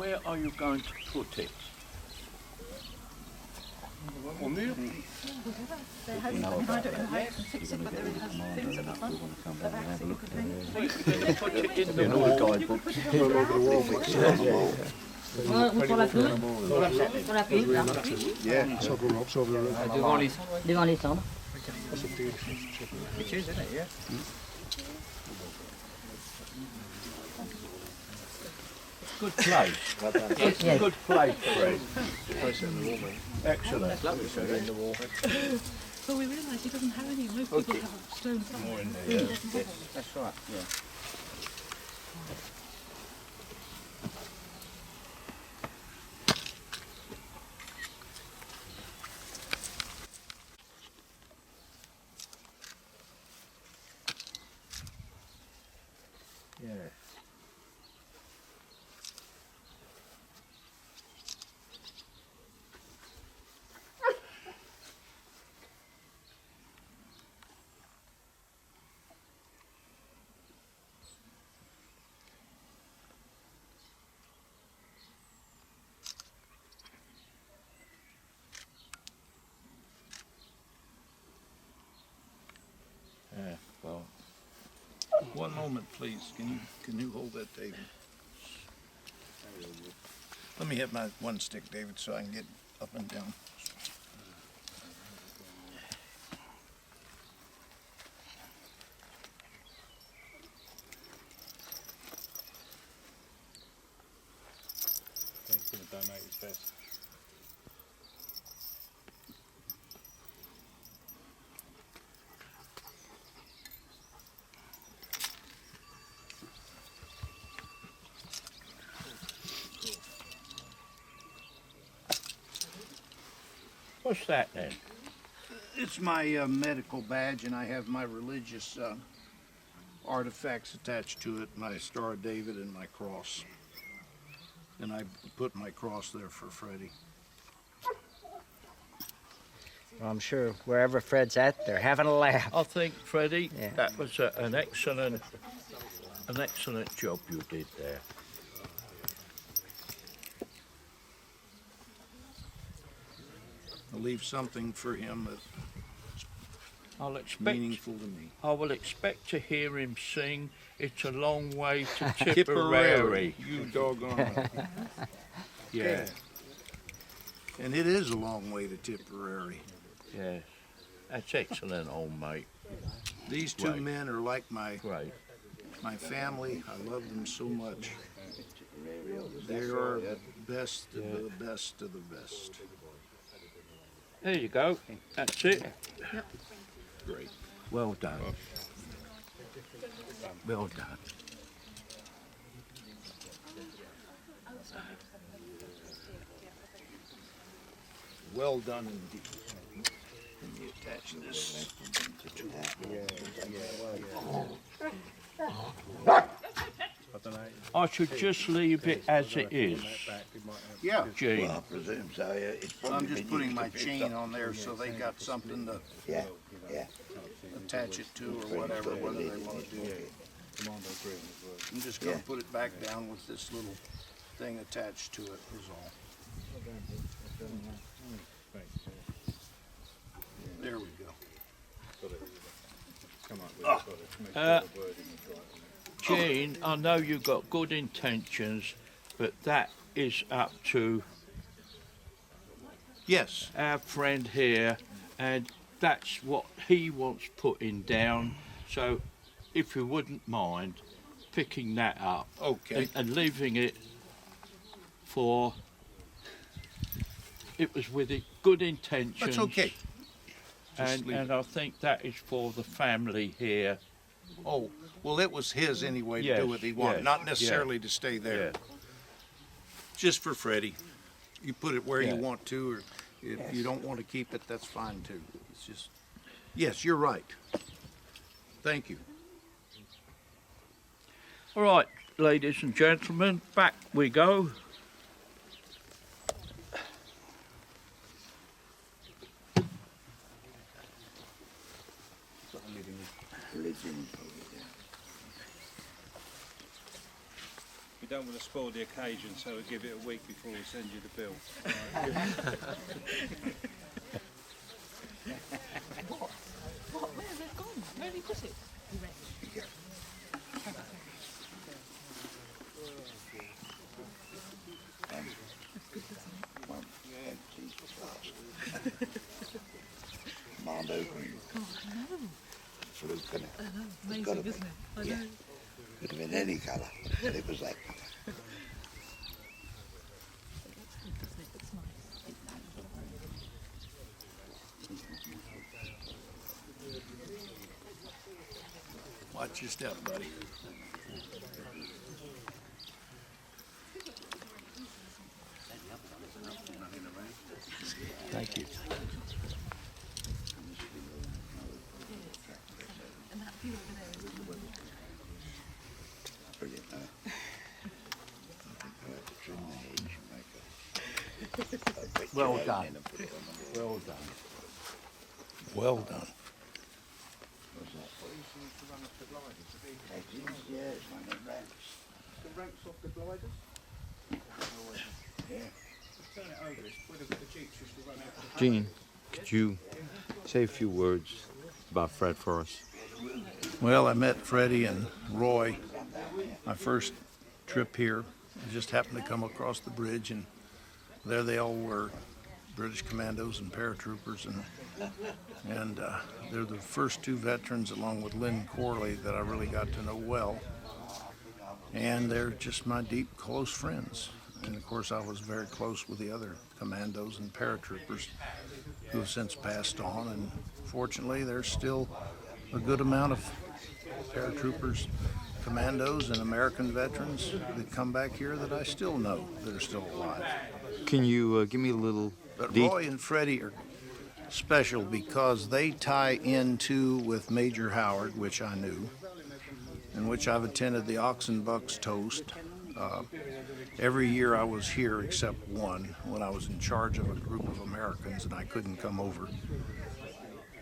where are you going to put it? Au mur? There has, I don't know how you can fix it, but there has things at the front. The backs that you could hang. Put it in the wall. You could put it in the ground. Pour la pelouse. Pour la pelouse, là. Yeah. Several up, several up. Devant les cendres. It is, isn't it? Yeah. Good place. It's a good place, Fred. Excellent. But we realise he doesn't have any. Most people have stone front. More in there, yeah. That's right, yeah. Yeah. Well, One moment, please. Can you hold that, David? Let me hit my one stick, David, so I can get up and down. He's going to donate his best. what's that then? It's my medical badge, and I have my religious artifacts attached to it, my Star of David and my cross. And I put my cross there for Freddy. Well, I'm sure wherever Fred's at, they're having a laugh. I think, Freddy, Yeah. that was an excellent job you did there. I'll leave something for him that's I'll expect meaningful to me. I will expect to hear him sing "It's a Long Way to Tipperary." You doggone it. Yeah, And it is a long way to Tipperary. yes, that's excellent, old mate. These two Right. men are like Great. my family. I love them so much. They are the best of the best of the best. There you go. That's it. Great. Well done. Well done. Well done indeed. Let me attach this to that. I don't know. I should just leave it as it is, Yeah. Gene. Well, I presume so, yeah. It's probably I'm been just putting used my to fix chain up. on there so they got something to Yeah, yeah. attach it to or whatever, whether they want to do it. Commando green as well. I'm just gonna Yeah. put it back down with this little thing attached to it is all. There we go. Come on, we've got it. Make sure the wording is right. Gene, I know you've got good intentions, but that is up to Yes, our friend here, and that's what he wants putting down. So, if you wouldn't mind picking that up okay. and leaving it for. It was with good intentions. That's okay. Just leave And I think that is for the family here. Oh, well, it was his anyway to Yes, do what he wanted, yes, not necessarily to stay there. Just for Freddy. You put it where you Yeah. want to, or if you don't want to keep it, that's fine too. It's just, yes, you're right. Thank you. All right, ladies and gentlemen, back we go. Religion. You don't want to spoil the occasion, so we'll give it a week before we send you the bill. What? Where have they gone? Where have you put it? You wrecked. One empty flask. Commando green. Oh, I know. Fluke, innit? I know. It's gotta Amazing, be. isn't it? I Yeah. know. Could have been any colour, but it was that colour. It looks good, doesn't it? It's nice. Watch your step, buddy. Thank you. And that view over there is Brilliant, huh? I had to trim the hedge and make a bit Well of done. and put it on the wall. Well done. Well done. What's that? Hedges, yeah, it's one of the ramps. The ramps off the gliders? Yeah. Turn it over, it's where the jeeps used to run out. Gene, could you say a few words about Fred for us? Well, I met Freddy and Roy my first trip here. I just happened to come across the bridge, and there they all were, British Commandos and paratroopers, and they're the first two veterans, along with Lynn Corley, that I really got to know well. And they're just my deep, close friends. And of course, I was very close with the other commandos and paratroopers who have since passed on. And fortunately, there's still a good amount of paratroopers, commandos, and American veterans that come back here that I still know that are still alive. Can you give me a little But Roy and Freddy are special because they tie into with Major Howard, which I knew, in which I've attended the Oxen Bucks Toast. Every year I was here except one, when I was in charge of a group of Americans and I couldn't come over.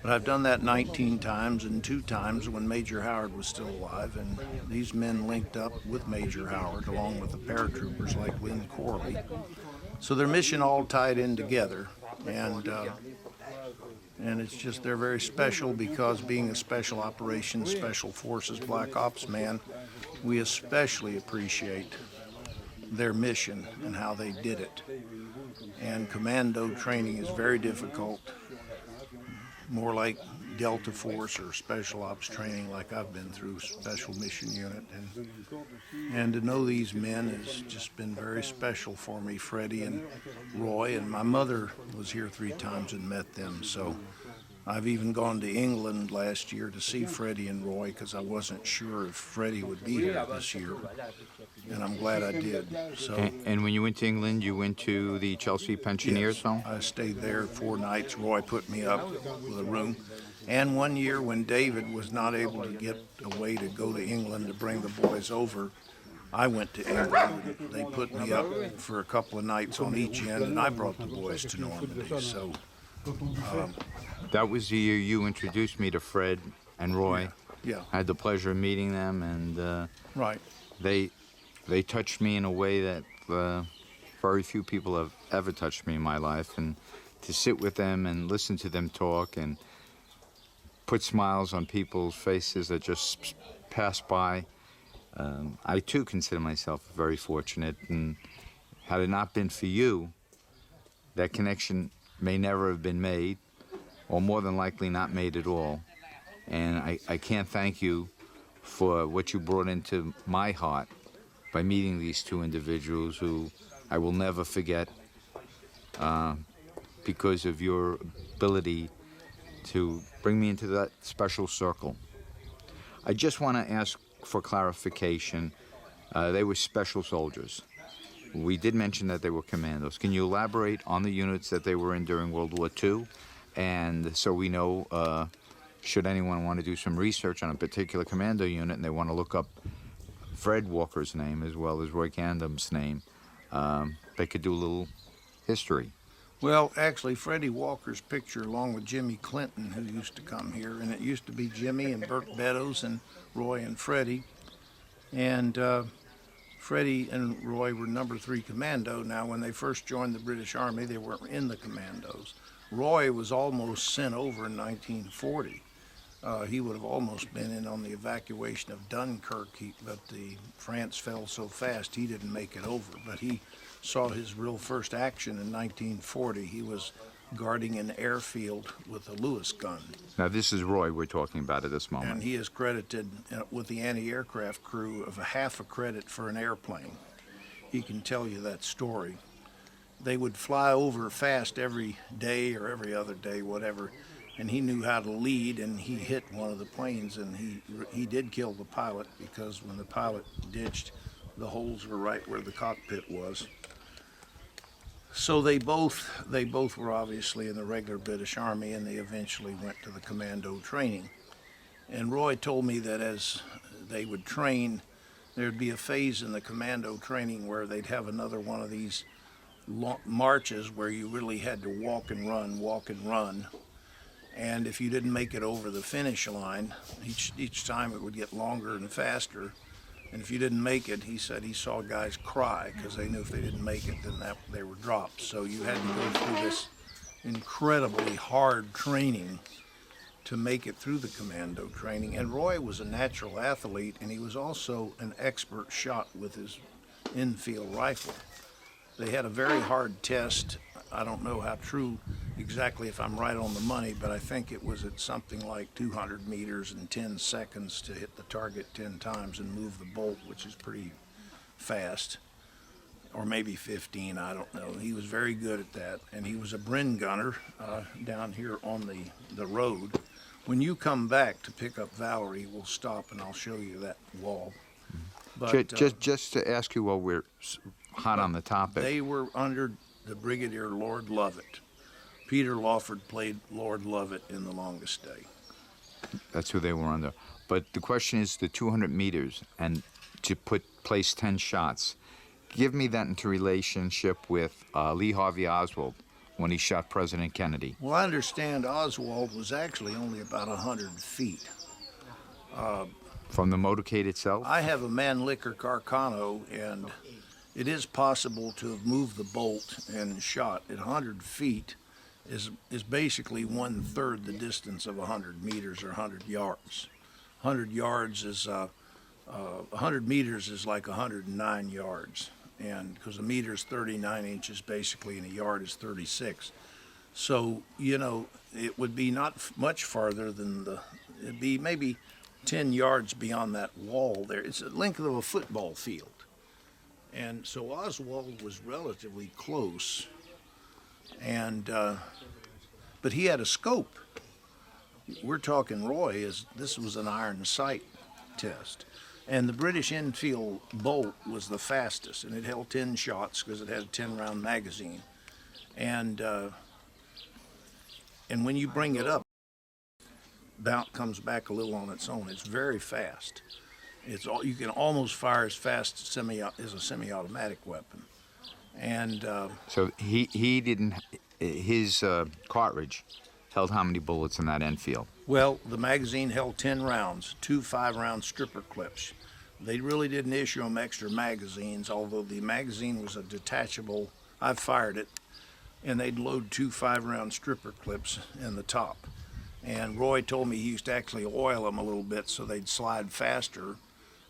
But I've done that 19 times, and 2 times when Major Howard was still alive, and these men linked up with Major Howard along with the paratroopers like Lynn Corley. So their mission all tied in together, and it's just, they're very special because being a special operations, special forces, black ops man, we especially appreciate their mission and how they did it. And commando training is very difficult, more like Delta Force or Special Ops training like I've been through, Special Mission Unit. And to know these men has just been very special for me, Freddy and Roy. And my mother was here 3 times and met them. So I've even gone to England last year to see Freddy and Roy because I wasn't sure if Freddy would be here this year. And I'm glad I did. So And when you went to England, you went to the Chelsea Pensioners home? I stayed there 4 nights. Roy put me up with a room. And one year when David was not able to get away to go to England to bring the boys over, I went to England. They put me up for a couple of nights on each end, and I brought the boys to Normandy. So That was the year you introduced me to Fred and Roy. yeah, I had the pleasure of meeting them, and right. they touched me in a way that very few people have ever touched me in my life. And to sit with them and listen to them talk and put smiles on people's faces that just pass by, I too consider myself very fortunate. And had it not been for you, that connection may never have been made, or more than likely not made at all. And I can't thank you for what you brought into my heart by meeting these 2 individuals who I will never forget because of your ability to bring me into that special circle. I just want to ask for clarification. They were special soldiers. We did mention that they were commandos. Can you elaborate on the units that they were in during World War II? And so we know, should anyone want to do some research on a particular commando unit and they want to look up Fred Walker's name as well as Roy Gandam's name, they could do a little history. Well, actually, Freddie Walker's picture, along with Jimmy Clinton, who used to come here, and it used to be Jimmy and Burt Beddoes and Roy and Freddie. And Freddy and Roy were number 3 commando. Now, when they first joined the British Army, they weren't in the commandos. Roy was almost sent over in 1940. He would have almost been in on the evacuation of Dunkirk, but France fell so fast he didn't make it over. But he saw his real first action in 1940. He was guarding an airfield with a Lewis gun. Now this is Roy we're talking about at this moment. And he is credited with the anti-aircraft crew of half a credit for an airplane. He can tell you that story. They would fly over fast every day or every other day, whatever, and he knew how to lead, and he hit one of the planes, and he did kill the pilot, because when the pilot ditched, the holes were right where the cockpit was. So they both were obviously in the regular British Army, and they eventually went to the commando training. And Roy told me that as they would train, there'd be a phase in the commando training where they'd have another one of these marches where you really had to walk and run. And if you didn't make it over the finish line, each time it would get longer and faster. And if you didn't make it, he said he saw guys cry because they knew if they didn't make it, then they were dropped. So you had to go through this incredibly hard training to make it through the commando training. And Roy was a natural athlete, and he was also an expert shot with his infield rifle. They had a very hard test. I don't know how true exactly, if I'm right on the money, but I think it was at something like 200 meters in 10 seconds to hit the target 10 times and move the bolt, which is pretty fast, or maybe 15, I don't know. He was very good at that, and he was a Bren gunner down here on the road. When you come back to pick up Valerie, we'll stop and I'll show you that wall. But, just to ask you while we're hot on the topic. They were under the Brigadier Lord Lovett. Peter Lawford played Lord Lovett in The Longest Day. That's who they were under. But the question is the 200 meters and to place 10 shots. Give me that into relationship with Lee Harvey Oswald when he shot President Kennedy. Well, I understand Oswald was actually only about 100 feet. From the motorcade itself? I have a Mannlicher Carcano, and it is possible to have moved the bolt and shot at 100 feet is basically 1/3 the distance of 100 meters or 100 yards. 100 yards is 100 meters is like 109 yards, and because a meter is 39 inches basically, and a yard is 36. So you know it would be not much farther than it'd be maybe 10 yards beyond that wall there. It's the length of a football field. And so Oswald was relatively close, and but he had a scope. We're talking Roy, this was an iron sight test. And the British infield bolt was the fastest, and it held 10 shots because it had a 10-round magazine. And when you bring it up, comes back a little on its own. It's very fast. You can almost fire as fast as a semi-automatic weapon. And so he didn't. His cartridge held how many bullets in that Enfield? Well, the magazine held 10 rounds, 2 5-round stripper clips. They really didn't issue them extra magazines, although the magazine was a detachable. I fired it, and they'd load 2 5-round stripper clips in the top. And Roy told me he used to actually oil them a little bit so they'd slide faster.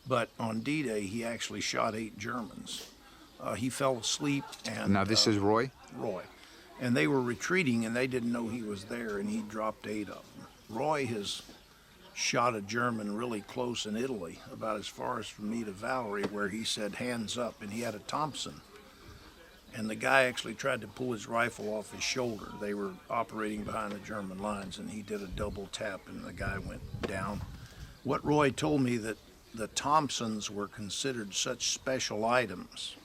But on D-Day, he actually shot 8 Germans. He fell asleep, and now this is Roy? Roy. And they were retreating, and they didn't know he was there, and he dropped 8 of them. Roy has shot a German really close in Italy, about as far as from me to Valerie, where he said, hands up, and he had a Thompson. And the guy actually tried to pull his rifle off his shoulder. They were operating behind the German lines, and he did a double tap, and the guy went down. What Roy told me, that the Thompsons were considered such special items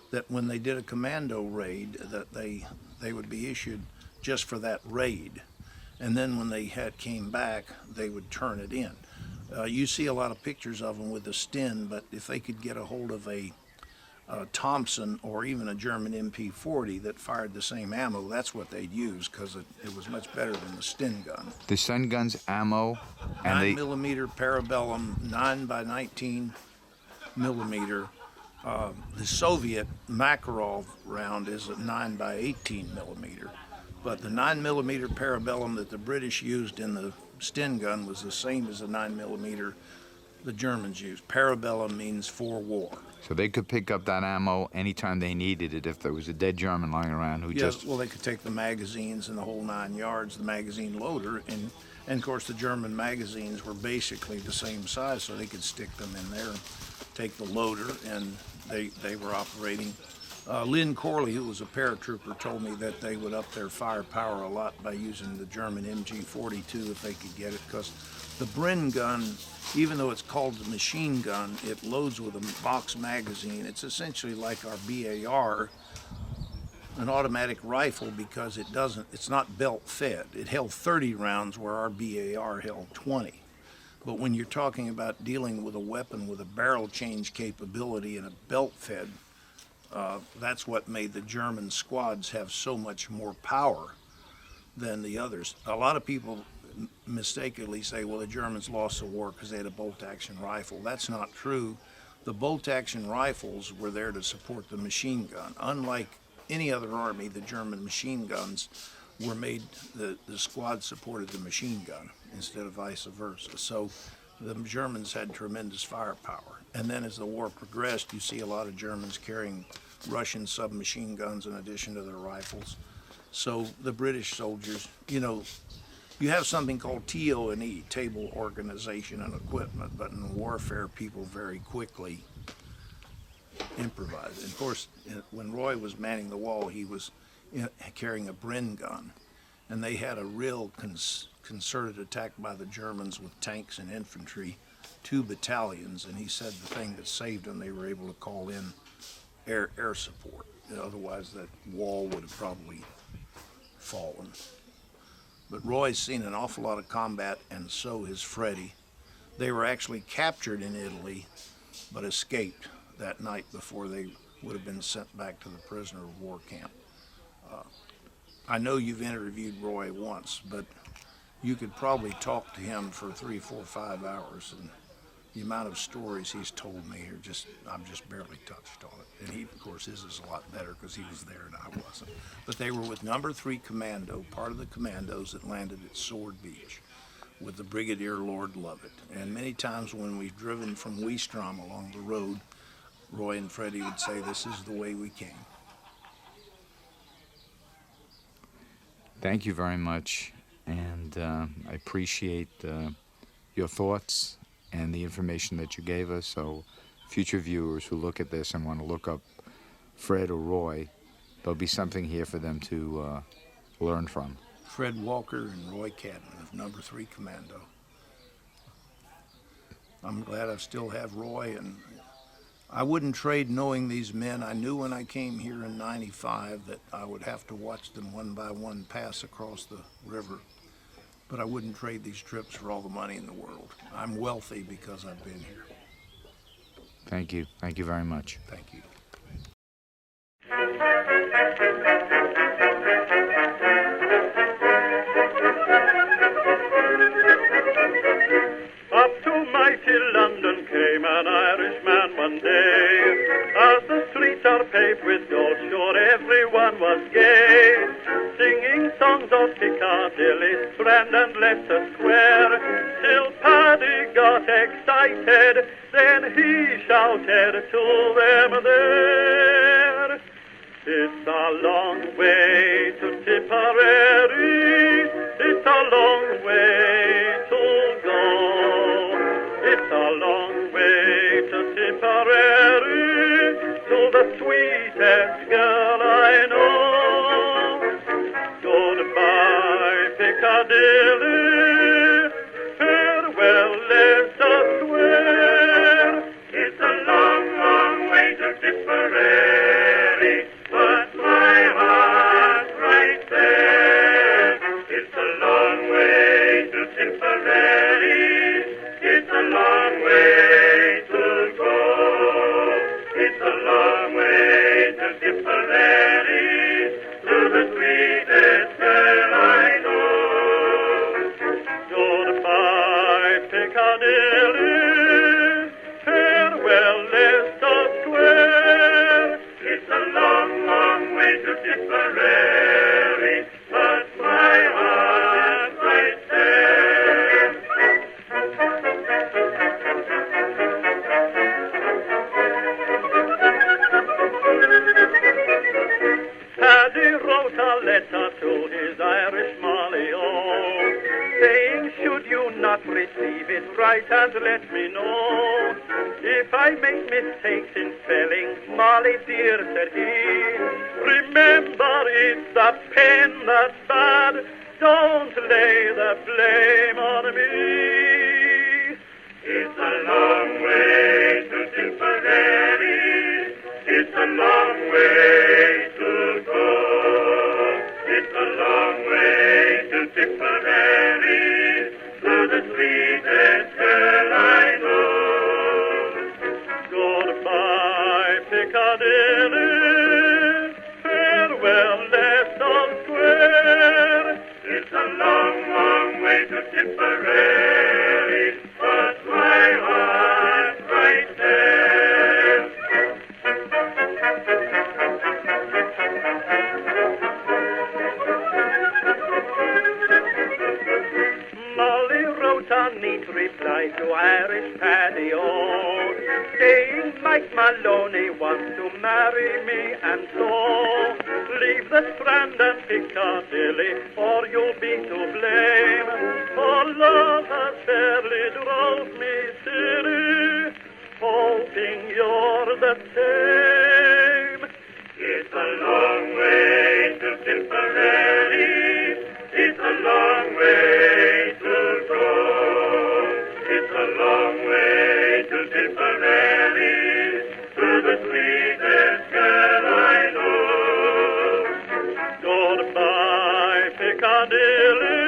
that when they did a commando raid, that they would be issued just for that raid. And then when they came back, they would turn it in. You see a lot of pictures of them with a Sten, but if they could get a hold of a Thompson or even a German MP40 that fired the same ammo, that's what they'd use, because it was much better than the Sten gun. The Sten gun's ammo, and 9mm Parabellum, 9 by 19 millimeter, The Soviet Makarov round is a 9 by 18 millimeter, but the 9 millimeter parabellum that the British used in the Sten gun was the same as the 9 millimeter the Germans used. Parabellum means for war. So they could pick up that ammo anytime they needed it if there was a dead German lying around who Yes, well, they could take the magazines and the whole 9 yards, the magazine loader, and of course the German magazines were basically the same size, so they could stick them in there, take the loader, and they were operating. Lynn Corley, who was a paratrooper, told me that they would up their firepower a lot by using the German MG-42 if they could get it, because the Bren gun, even though it's called the machine gun, it loads with a box magazine. It's essentially like our BAR, an automatic rifle, because it's not belt fed. It held 30 rounds where our BAR held 20. But when you're talking about dealing with a weapon with a barrel change capability and a belt fed, that's what made the German squads have so much more power than the others. A lot of people mistakenly say, well, the Germans lost the war because they had a bolt-action rifle. That's not true. The bolt-action rifles were there to support the machine gun. Unlike any other army, the German machine guns were made, the squad supported the machine gun instead of vice versa. So the Germans had tremendous firepower. And then as the war progressed, you see a lot of Germans carrying Russian submachine guns in addition to their rifles. So the British soldiers, you know, you have something called TO&E, table organization and equipment, but in warfare, people very quickly improvise. And of course, when Roy was manning the wall, he was carrying a Bren gun, and they had a real concerted attack by the Germans with tanks and infantry, 2 battalions, and he said the thing that saved them, they were able to call in air support. Otherwise, that wall would have probably fallen. But Roy's seen an awful lot of combat, and so has Freddy. They were actually captured in Italy, but escaped that night before they would have been sent back to the prisoner of war camp. I know you've interviewed Roy once, but you could probably talk to him for 3, 4, 5 hours, and the amount of stories he's told me are just, I've just barely touched on it. And he, of course, his is a lot better because he was there and I wasn't. But they were with number 3 Commando, part of the Commandos that landed at Sword Beach with the Brigadier Lord Lovett. And many times when we've driven from Weestrom along the road, Roy and Freddy would say, this is the way we came. Thank you very much, and I appreciate your thoughts and the information that you gave us. So future viewers who look at this and want to look up Fred or Roy, there'll be something here for them to learn from. Fred Walker and Roy Cadman of number 3 Commando. I'm glad I still have Roy, and I wouldn't trade knowing these men. I knew when I came here in '95 that I would have to watch them one by one pass across the river, but I wouldn't trade these trips for all the money in the world. I'm wealthy because I've been here. Thank you. Thank you very much. Thank you. Up to mighty London came an Irishman one day. As the streets are paved with gold, sure everyone was gay, singing songs of Piccadilly, Strand and Leicester Square. Till Paddy got excited, then he shouted to them there, it's a long way to Tipperary, it's a long way to go. It's a long way to Tipperary, to the sweetest girl I know. Goodbye, Piccadilly, farewell, Leicester Square. It's a long, long way to Tipperary, but my heart's right there. It's a long way to Tipperary, it's a long way to go. It's a long way to Tipperary, to the sweetest girl I know. Goodbye, Piccadilly, farewell, Leicester Square. saying, should you not receive it, write and let me know. If I make mistakes in spelling, Molly dear, said he, remember it's the pen that's bad, don't lay the blame on me. It's a long way to Tipperary, it's a long way to go. It's a long way to Tipperary, to the sweetest girl I know. Goodbye, Piccadilly, farewell, Leicester Square. It's a long, long way to Tipperary, but my heart's right there. Molly wrote a neat reply to Irish Paddy O, saying Mike Maloney wants to marry me, and so leave the Strand and Piccadilly, or you'll be to blame. For love has fairly drove me silly, hoping you're the same. It's a long way to Tipperary, it's a long way to go. It's a long way to Tipperary, to the sweetest girl I know. Goodbye, Piccadilly,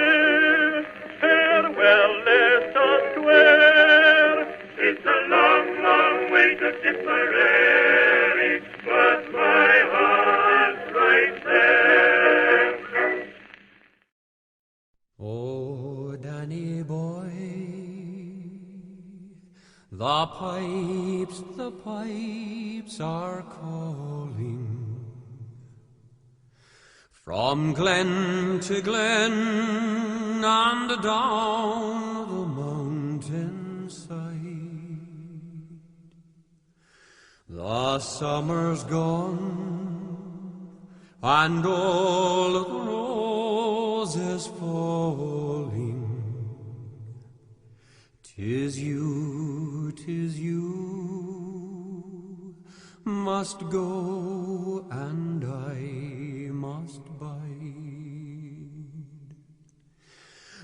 farewell, Leicester Square. It's a long, long way to Tipperary, but my heart's right there. Oh, Danny boy, the pipes are calling. From glen to glen and down the mountainside, the summer's gone and all the roses falling. 'Tis you must go and I must bide.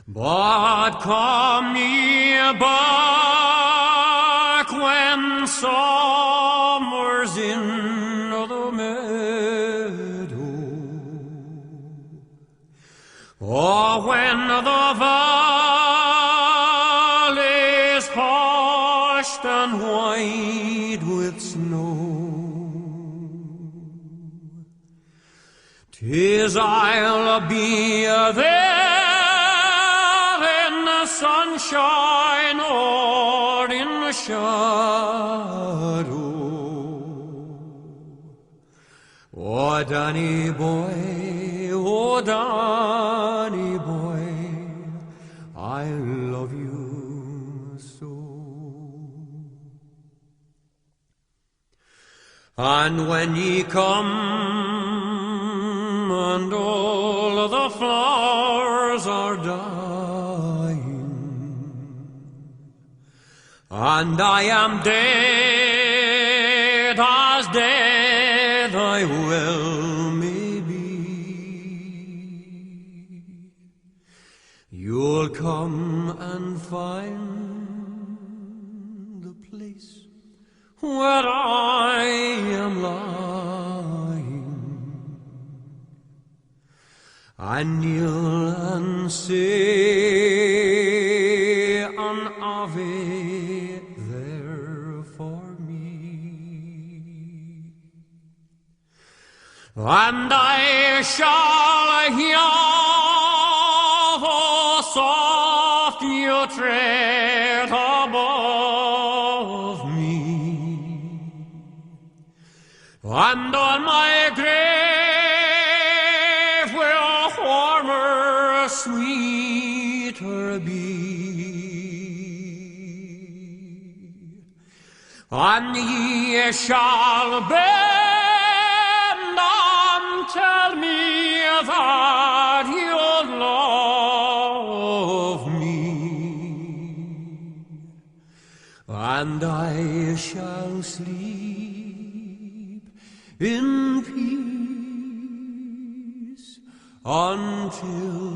But come ye back when summer's in the meadow, or when the valley's hushed and white with snow. 'Tis I'll be there in the sunshine or in the shadow. Oh, Danny boy, oh, Danny boy, I love you so. And when ye come and all the flowers are dying, and I am dead as dead I well may be, you'll come and find the place where I am lying, and kneel and say an Ave there for me, and I shall hear the soft you tread above me, and on my grave will warmer, sweeter be, and ye shall bend and tell me that you love and I shall sleep in peace until